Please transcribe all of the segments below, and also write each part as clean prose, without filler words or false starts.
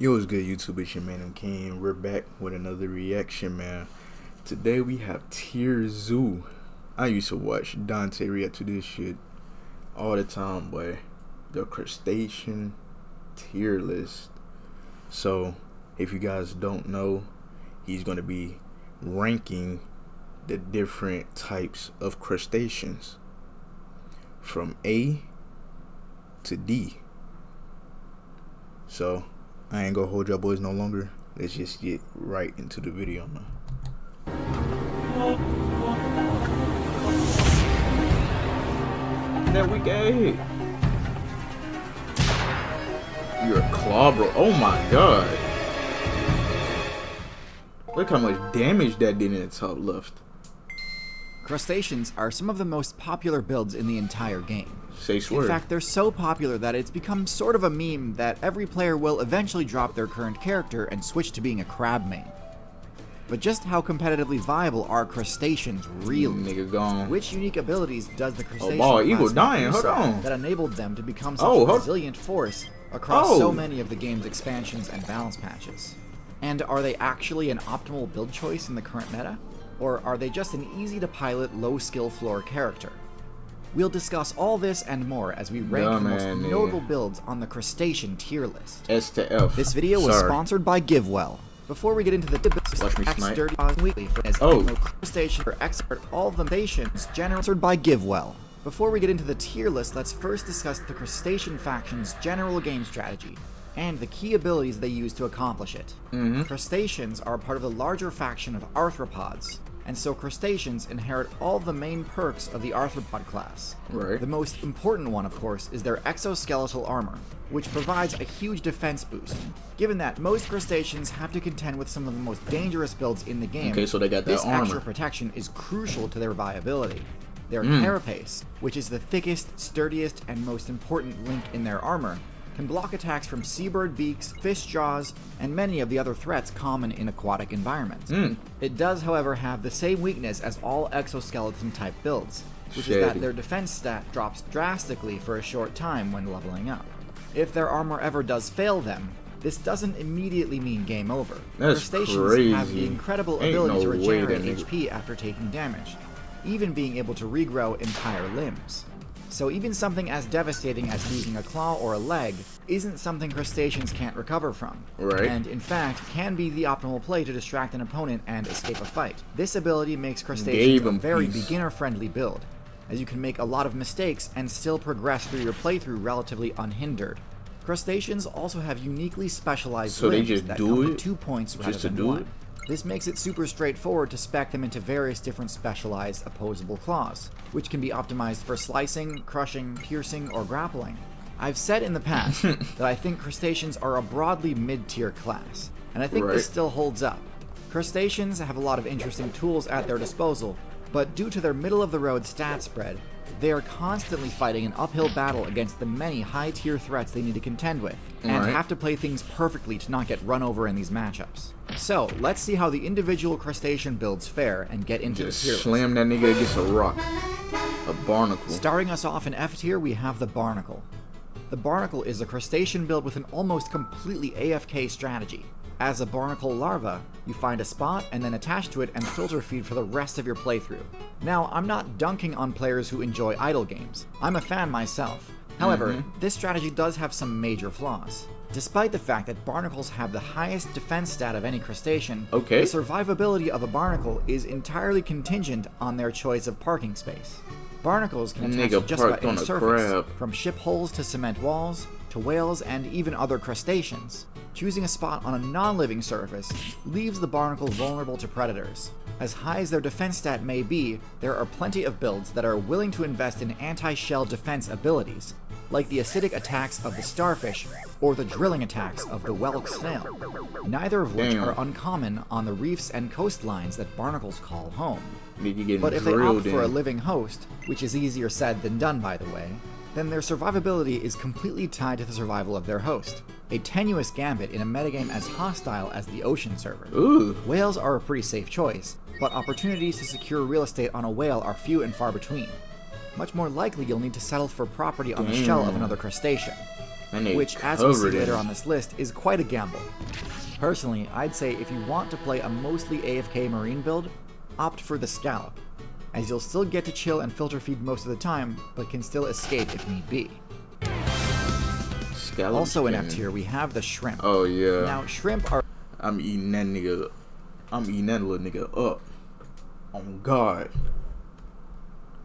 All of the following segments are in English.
Yo, what's good, YouTube? It's your man OgMk. We're back with another reaction, man. Today we have Tier Zoo. I used to watch Dante react to this shit all the time, boy. The Crustacean tier list. So, if you guys don't know, he's going to be ranking the different types of crustaceans from A to D. So, I ain't gonna hold y'all boys no longer. Let's just get right into the video now. That we got hit. You're a claw, bro. Oh my god. Look how much damage that did in the top left. Crustaceans are some of the most popular builds in the entire game. Say swear. In fact, they're so popular that it's become sort of a meme that every player will eventually drop their current character and switch to being a crab main. But just how competitively viable are crustaceans really? Nigga gone. Which unique abilities does the crustacean Eagle dying. Hold on. that enabled them to become such a resilient force across so many of the game's expansions and balance patches? And are they actually an optimal build choice in the current meta? Or are they just an easy-to-pilot, low-skill floor character? We'll discuss all this and more as we rank the most notable builds on the Crustacean tier list. S to F. This video was sponsored by GiveWell. Before we get into the Sturdy Weekly for Crustacean for expert all of the nations sponsored by GiveWell. Before we get into the tier list, let's first discuss the Crustacean faction's general game strategy and the key abilities they use to accomplish it. Crustaceans are part of the larger faction of arthropods, and so crustaceans inherit all the main perks of the arthropod class. The most important one, of course, is their exoskeletal armor, which provides a huge defense boost. Given that most crustaceans have to contend with some of the most dangerous builds in the game, so they got that this armor. extra protection is crucial to their viability. Their carapace, which is the thickest, sturdiest, and most important link in their armor, can block attacks from seabird beaks, fish jaws, and many of the other threats common in aquatic environments. It does, however, have the same weakness as all exoskeleton-type builds, which is that their defense stat drops drastically for a short time when leveling up. If their armor ever does fail them, this doesn't immediately mean game over. Crustaceans have the incredible ability to regenerate HP after taking damage, even being able to regrow entire limbs. So even something as devastating as losing a claw or a leg isn't something crustaceans can't recover from, and in fact can be the optimal play to distract an opponent and escape a fight. This ability makes crustaceans a very beginner-friendly build, as you can make a lot of mistakes and still progress through your playthrough relatively unhindered. Crustaceans also have uniquely specialized limbs that come to 2 points rather than 1. This makes it super straightforward to spec them into various different specialized opposable claws, which can be optimized for slicing, crushing, piercing, or grappling. I've said in the past that I think crustaceans are a broadly mid-tier class, and I think this still holds up. Crustaceans have a lot of interesting tools at their disposal, but due to their middle-of-the-road stat spread, they are constantly fighting an uphill battle against the many high-tier threats they need to contend with, and have to play things perfectly to not get run over in these matchups. So, let's see how the individual crustacean builds fare and get into the tier list. Slam that nigga against a rock. A barnacle. Starting us off in F tier, we have the barnacle. The barnacle is a crustacean build with an almost completely AFK strategy. As a barnacle larva, you find a spot and then attach to it and filter feed for the rest of your playthrough. Now, I'm not dunking on players who enjoy idle games. I'm a fan myself. However, this strategy does have some major flaws. Despite the fact that barnacles have the highest defense stat of any crustacean, the survivability of a barnacle is entirely contingent on their choice of parking space. Barnacles can attach to just about any surface, from ship hulls to cement walls, to whales and even other crustaceans. Choosing a spot on a non-living surface leaves the barnacle vulnerable to predators. As high as their defense stat may be, there are plenty of builds that are willing to invest in anti-shell defense abilities, like the acidic attacks of the starfish or the drilling attacks of the whelk snail, neither of which are uncommon on the reefs and coastlines that barnacles call home. But if they opt for a living host, which is easier said than done by the way, then their survivability is completely tied to the survival of their host, a tenuous gambit in a metagame as hostile as the ocean server. Whales are a pretty safe choice, but opportunities to secure real estate on a whale are few and far between. Much more likely you'll need to settle for property on the shell of another crustacean. And they which, as we see covered it. later on this list, is quite a gamble. Personally, I'd say if you want to play a mostly AFK marine build, opt for the scallop, as you'll still get to chill and filter feed most of the time, but can still escape if need be. Scallop Also in skin. F tier, we have the shrimp. Oh yeah. Now, shrimp are I'm eating that nigga. I'm eating that little nigga up. On God.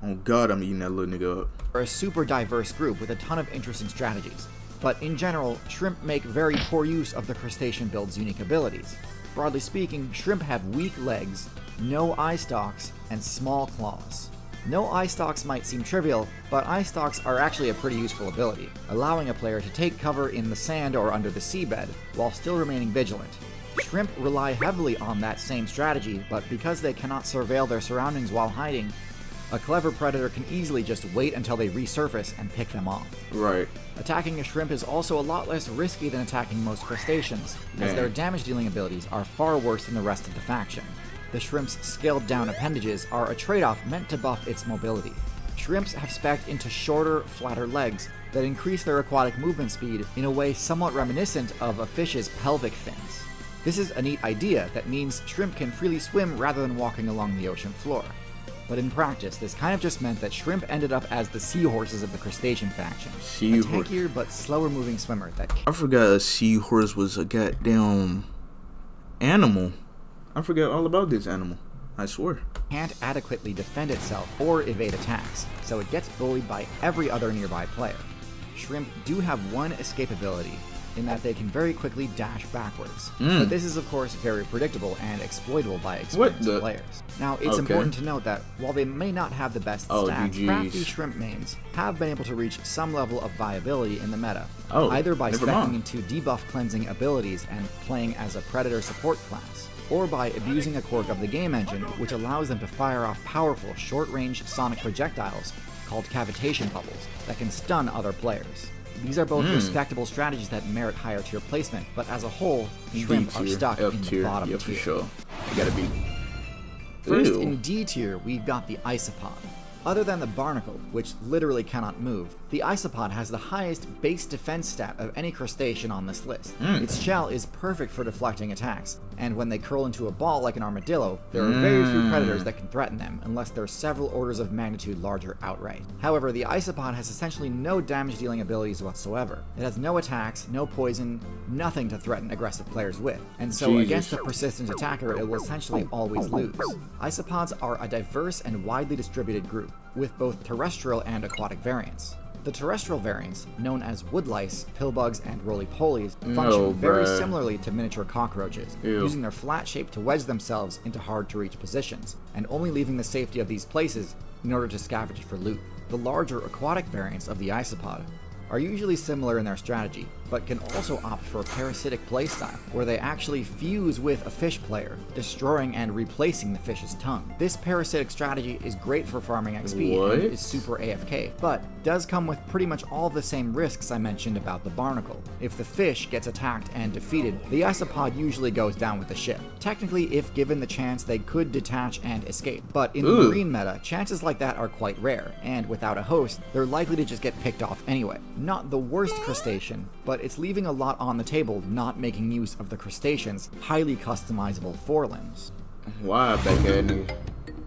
On God, I'm eating that little nigga up. a super diverse group with a ton of interesting strategies. But in general, shrimp make very poor use of the crustacean build's unique abilities. Broadly speaking, shrimp have weak legs, no eye stalks, and small claws. No eye stalks might seem trivial, but eye stalks are actually a pretty useful ability, allowing a player to take cover in the sand or under the seabed, while still remaining vigilant. Shrimp rely heavily on that same strategy, but because they cannot surveil their surroundings while hiding, a clever predator can easily just wait until they resurface and pick them off. Right. Attacking a shrimp is also a lot less risky than attacking most crustaceans, as their damage-dealing abilities are far worse than the rest of the faction. The shrimp's scaled-down appendages are a trade-off meant to buff its mobility. Shrimps have spec'd into shorter, flatter legs that increase their aquatic movement speed in a way somewhat reminiscent of a fish's pelvic fins. This is a neat idea that means shrimp can freely swim rather than walking along the ocean floor. But in practice, this kind of just meant that shrimp ended up as the seahorses of the crustacean faction. A tankier but slower moving swimmer that I forgot a seahorse was a goddamn animal. I forgot all about this animal. I swear. can't adequately defend itself or evade attacks, so it gets bullied by every other nearby player. Shrimp do have one escape ability, in that they can very quickly dash backwards. But this is of course very predictable and exploitable by experienced players. Now it's important to note that while they may not have the best stats, crafty shrimp mains have been able to reach some level of viability in the meta, either by stepping into debuff cleansing abilities and playing as a predator support class, or by abusing a quirk of the game engine which allows them to fire off powerful short-range sonic projectiles called cavitation bubbles that can stun other players. These are both respectable strategies that merit higher tier placement, but as a whole, shrimp are stuck in the bottom tier. For sure. You gotta be. First, in D tier, we've got the isopod. Other than the barnacle, which literally cannot move, the isopod has the highest base defense stat of any crustacean on this list. Its shell is perfect for deflecting attacks, and when they curl into a ball like an armadillo, there are very few predators that can threaten them, unless they're several orders of magnitude larger outright. However, the isopod has essentially no damage-dealing abilities whatsoever. It has no attacks, no poison, nothing to threaten aggressive players with, and so against a persistent attacker, it will essentially always lose. Isopods are a diverse and widely distributed group, with both terrestrial and aquatic variants. The terrestrial variants, known as woodlice, pillbugs, and roly-polies, function very similarly to miniature cockroaches, using their flat shape to wedge themselves into hard-to-reach positions, and only leaving the safety of these places in order to scavenge for loot. The larger aquatic variants of the isopod are usually similar in their strategy, but can also opt for a parasitic playstyle, where they actually fuse with a fish player, destroying and replacing the fish's tongue. This parasitic strategy is great for farming XP and is super AFK, but does come with pretty much all the same risks I mentioned about the barnacle. If the fish gets attacked and defeated, the isopod usually goes down with the ship. Technically, if given the chance, they could detach and escape, but in the marine meta, chances like that are quite rare, and without a host, they're likely to just get picked off anyway. Not the worst crustacean, but it's leaving a lot on the table not making use of the crustacean's highly customizable forelimbs. Why, backhead?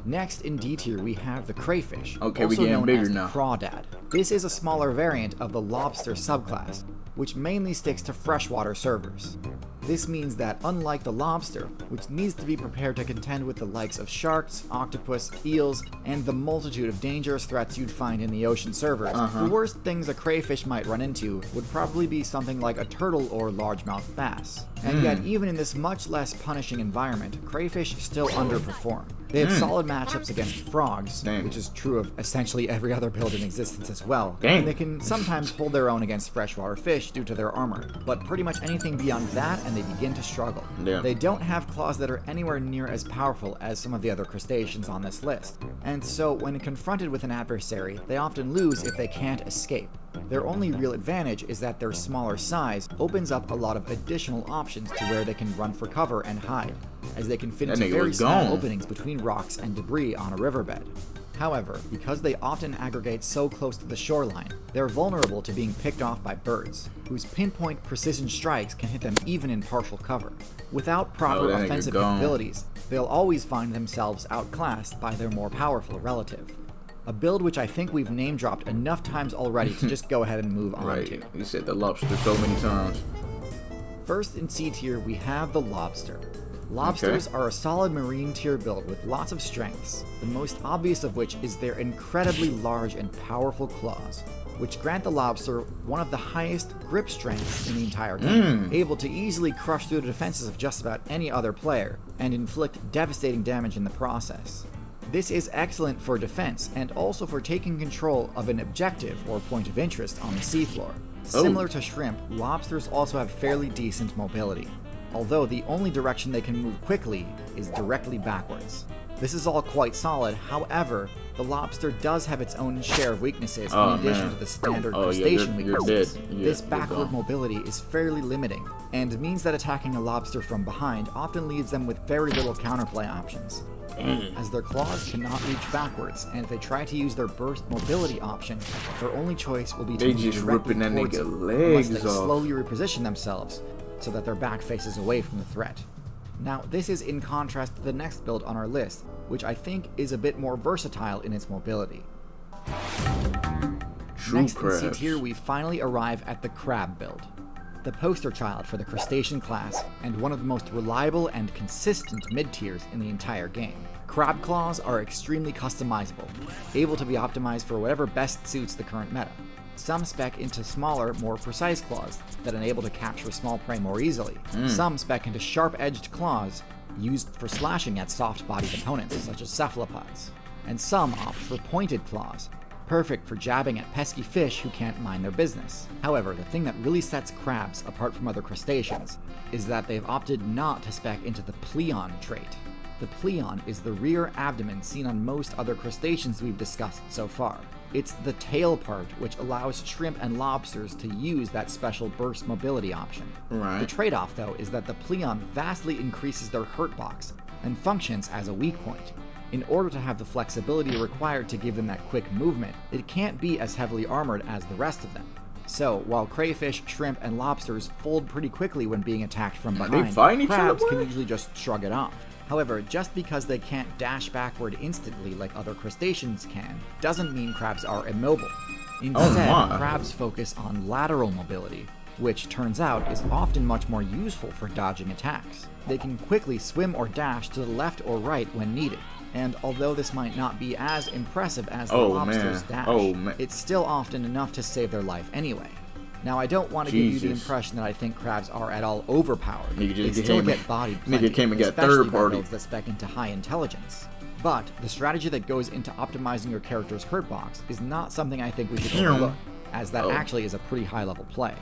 Next in D tier we have the crayfish, okay, also we're getting known bigger as the now. crawdad. This is a smaller variant of the lobster subclass, which mainly sticks to freshwater servers. This means that unlike the lobster, which needs to be prepared to contend with the likes of sharks, octopus, eels, and the multitude of dangerous threats you'd find in the ocean servers, the worst things a crayfish might run into would probably be something like a turtle or largemouth bass. And yet, even in this much less punishing environment, crayfish still underperform. They have solid matchups against frogs, which is true of essentially every other build in existence as well, and they can sometimes hold their own against freshwater fish due to their armor, but pretty much anything beyond that and they begin to struggle. They don't have claws that are anywhere near as powerful as some of the other crustaceans on this list, and so when confronted with an adversary, they often lose if they can't escape. Their only real advantage is that their smaller size opens up a lot of additional options to where they can run for cover and hide, as they can fit into very small openings between rocks and debris on a riverbed. However, because they often aggregate so close to the shoreline, they're vulnerable to being picked off by birds, whose pinpoint precision strikes can hit them even in partial cover. Without proper offensive capabilities, they'll always find themselves outclassed by their more powerful relative. A build which I think we've name-dropped enough times already to just go ahead and move on to. You said the lobster so many times. First in C tier, we have the lobster. Lobsters are a solid marine tier build with lots of strengths, the most obvious of which is their incredibly large and powerful claws, which grant the lobster one of the highest grip strengths in the entire game, able to easily crush through the defenses of just about any other player, and inflict devastating damage in the process. This is excellent for defense, and also for taking control of an objective or point of interest on the seafloor. Similar to shrimp, lobsters also have fairly decent mobility, although the only direction they can move quickly is directly backwards. This is all quite solid, however, the lobster does have its own share of weaknesses in addition to the standard crustacean weaknesses. This backward mobility is fairly limiting, and means that attacking a lobster from behind often leaves them with very little counterplay options, as their claws cannot reach backwards, and if they try to use their burst mobility option, their only choice will be to move directly towards it, unless they slowly reposition themselves so that their back faces away from the threat. Now, this is in contrast to the next build on our list, which I think is a bit more versatile in its mobility. Next in C tier, we finally arrive at the crab build. The poster child for the crustacean class, and one of the most reliable and consistent mid-tiers in the entire game. Crab claws are extremely customizable, able to be optimized for whatever best suits the current meta. Some spec into smaller, more precise claws that enable to capture small prey more easily. Some spec into sharp-edged claws used for slashing at soft-bodied opponents, such as cephalopods. And some opt for pointed claws, perfect for jabbing at pesky fish who can't mind their business. However, the thing that really sets crabs apart from other crustaceans is that they've opted not to spec into the pleon trait. The pleon is the rear abdomen seen on most other crustaceans we've discussed so far. It's the tail part which allows shrimp and lobsters to use that special burst mobility option. The trade-off, though, is that the pleon vastly increases their hurt box and functions as a weak point. In order to have the flexibility required to give them that quick movement, it can't be as heavily armored as the rest of them. So, while crayfish, shrimp, and lobsters fold pretty quickly when being attacked from behind, crabs can usually just shrug it off. However, just because they can't dash backward instantly like other crustaceans can, doesn't mean crabs are immobile. Instead, crabs focus on lateral mobility, which turns out is often much more useful for dodging attacks. They can quickly swim or dash to the left or right when needed, and although this might not be as impressive as the lobster's dash, it's still often enough to save their life anyway. Now, I don't want to give you the impression that I think crabs are at all overpowered. They still get bodied plenty, especially by builds that spec into high intelligence. But the strategy that goes into optimizing your character's hurt box is not something I think we should overlook, as that actually is a pretty high-level play.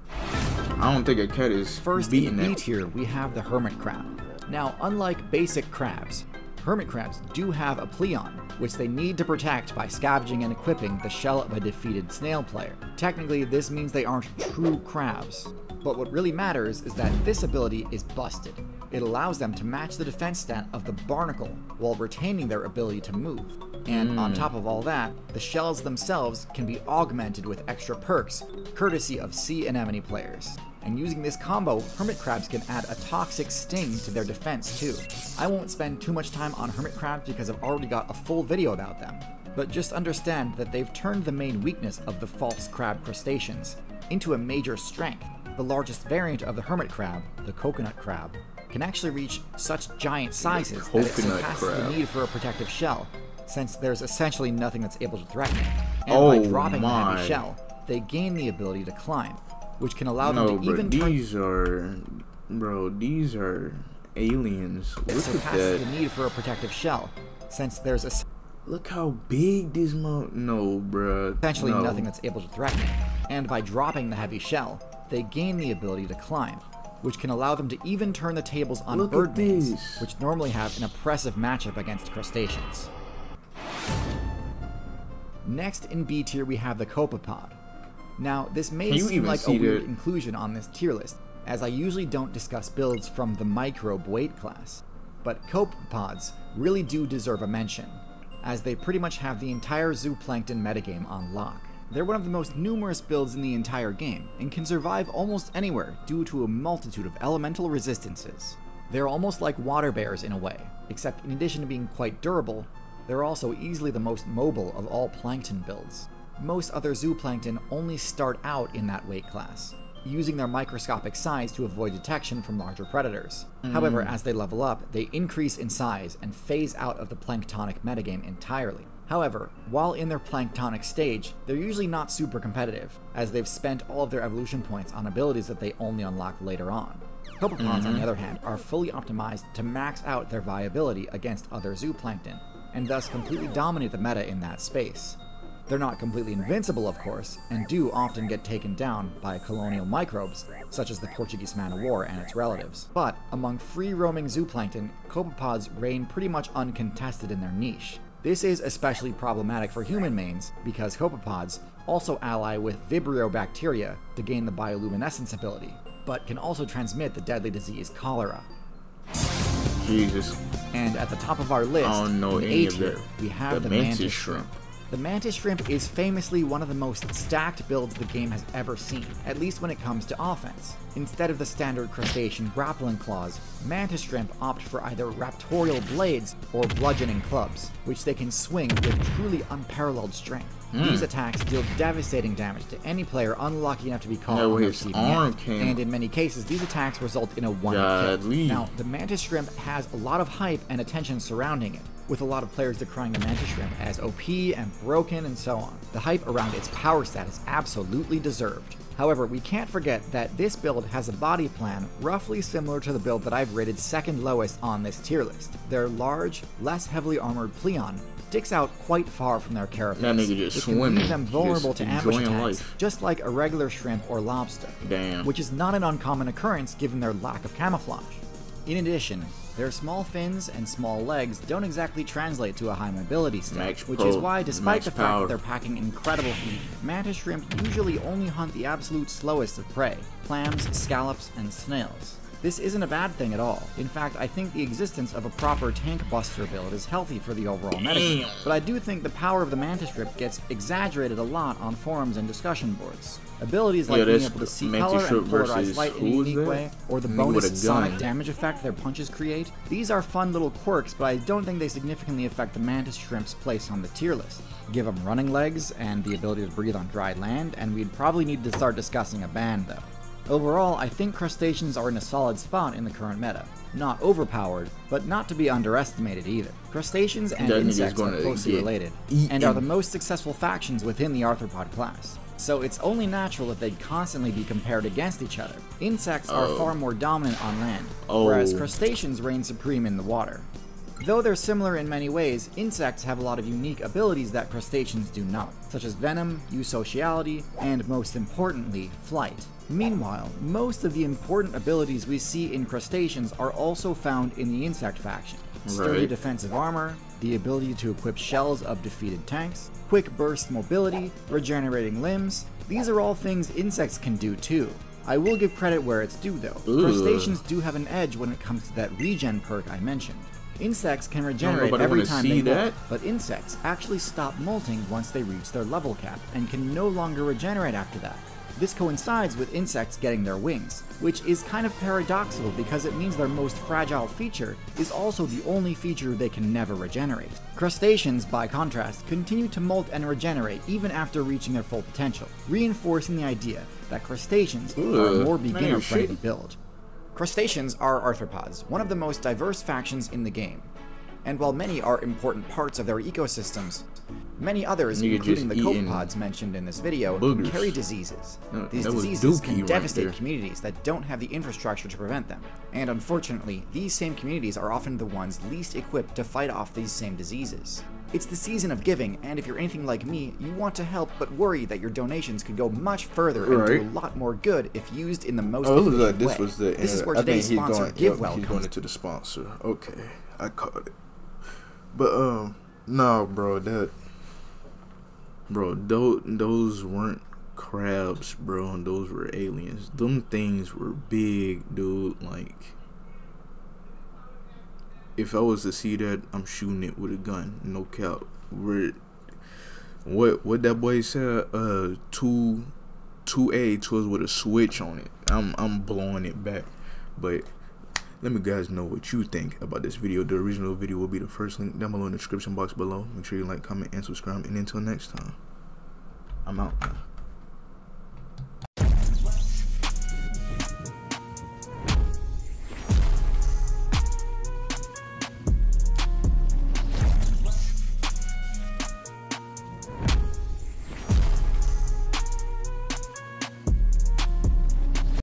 I don't think a cat is First, in B tier, we have the hermit crab. Now, unlike basic crabs, hermit crabs do have a pleon, which they need to protect by scavenging and equipping the shell of a defeated snail player. Technically, this means they aren't true crabs, but what really matters is that this ability is busted. It allows them to match the defense stat of the barnacle while retaining their ability to move. And on top of all that, the shells themselves can be augmented with extra perks, courtesy of sea anemone players. And using this combo, hermit crabs can add a toxic sting to their defense too. I won't spend too much time on hermit crabs because I've already got a full video about them, but just understand that they've turned the main weakness of the false crab crustaceans into a major strength. The largest variant of the hermit crab, the coconut crab, can actually reach such giant sizes that it surpasses the need for a protective shell, since there's essentially nothing that's able to threaten it. And by dropping the heavy shell, they gain the ability to climb, which can allow them to even turn... These are aliens. Look at that. The need for a protective shell, since there's a... Look how big this essentially nothing that's able to threaten it. And by dropping the heavy shell, they gain the ability to climb, which can allow them to even turn the tables on birdmains, which normally have an oppressive matchup against crustaceans. Next in B tier, we have the copepod. Now, this may seem like a weird inclusion on this tier list, as I usually don't discuss builds from the microbe weight class, but copepods really do deserve a mention. as they pretty much have the entire zooplankton metagame on lock. They're one of the most numerous builds in the entire game, and can survive almost anywhere due to a multitude of elemental resistances. They're almost like water bears in a way, except in addition to being quite durable, they're also easily the most mobile of all plankton builds. Most other zooplankton only start out in that weight class, using their microscopic size to avoid detection from larger predators. However, as they level up, they increase in size and phase out of the planktonic metagame entirely. However, while in their planktonic stage, they're usually not super competitive, as they've spent all of their evolution points on abilities that they only unlock later on. Copepods, on the other hand, are fully optimized to max out their viability against other zooplankton, and thus completely dominate the meta in that space. They're not completely invincible, of course, and do often get taken down by colonial microbes, such as the Portuguese man-o-war and its relatives. But among free-roaming zooplankton, copepods reign pretty much uncontested in their niche. This is especially problematic for human mains, because copepods also ally with Vibrio bacteria to gain the bioluminescence ability, but can also transmit the deadly disease cholera. Jesus. And at the top of our list, I don't know in any A of tier, that. we have The the mantis mantis shrimp. The mantis shrimp is famously one of the most stacked builds the game has ever seen, at least when it comes to offense. Instead of the standard crustacean grappling claws, mantis shrimp opt for either raptorial blades or bludgeoning clubs, which they can swing with truly unparalleled strength. These attacks deal devastating damage to any player unlucky enough to be caught on their receiving end, and in many cases these attacks result in a one-hit kill. Now, the mantis shrimp has a lot of hype and attention surrounding it, with a lot of players decrying the mantis shrimp as OP and broken and so on. The hype around its power stat is absolutely deserved. However, we can't forget that this build has a body plan roughly similar to the build that I've rated second lowest on this tier list. Their large, less heavily armored Pleon sticks out quite far from their carapace. That nigga just which can swimming, leave them vulnerable to ambush attacks, life. just like a regular shrimp or lobster. Damn. Which is not an uncommon occurrence given their lack of camouflage. In addition, their small fins and small legs don't exactly translate to a high mobility state, which is why, despite the fact that they're packing incredible heat, mantis shrimp usually only hunt the absolute slowest of prey: clams, scallops, and snails. This isn't a bad thing at all. In fact, I think the existence of a proper tank buster build is healthy for the overall metagame, but I do think the power of the mantis shrimp gets exaggerated a lot on forums and discussion boards. Abilities like being able to see color and polarize light in a unique way, or the bonus sonic damage effect their punches create, these are fun little quirks, but I don't think they significantly affect the mantis shrimp's place on the tier list. Give them running legs and the ability to breathe on dry land, and we'd probably need to start discussing a ban though. Overall, I think crustaceans are in a solid spot in the current meta. Not overpowered, but not to be underestimated either. Crustaceans and insects are closely related, and are the most successful factions within the arthropod class. So it's only natural that they'd constantly be compared against each other. Insects are far more dominant on land, whereas crustaceans reign supreme in the water. Though they're similar in many ways, insects have a lot of unique abilities that crustaceans do not, such as venom, eusociality, and most importantly, flight. Meanwhile, most of the important abilities we see in crustaceans are also found in the insect faction. Sturdy defensive armor, the ability to equip shells of defeated tanks, quick burst mobility, regenerating limbs. These are all things insects can do too. I will give credit where it's due though. Crustaceans do have an edge when it comes to that regen perk I mentioned. Insects can regenerate every time they molt, but insects actually stop molting once they reach their level cap, and can no longer regenerate after that. This coincides with insects getting their wings, which is kind of paradoxical because it means their most fragile feature is also the only feature they can never regenerate. Crustaceans, by contrast, continue to molt and regenerate even after reaching their full potential, reinforcing the idea that crustaceans are a more beginner-friendly build. Crustaceans are arthropods, one of the most diverse factions in the game. And while many are important parts of their ecosystems, many others, including the copepods mentioned in this video, can carry diseases. These diseases can devastate communities that don't have the infrastructure to prevent them. And unfortunately, these same communities are often the ones least equipped to fight off these same diseases. It's the season of giving, and if you're anything like me, you want to help but worry that your donations could go much further and do a lot more good if used in the most efficient way. This is where today's sponsor, GiveWell, he's going into the sponsor. Okay, I caught it. But no, bro, those weren't crabs, bro. Those were aliens. Them things were big, dude. Like, if I was to see that, I'm shooting it with a gun. No cap. What that boy said? 2A tools with a switch on it. I'm blowing it back. But let me guys know what you think about this video. The original video will be the first link down below in the description box below. Make sure you like, comment, and subscribe. And until next time, I'm out, man.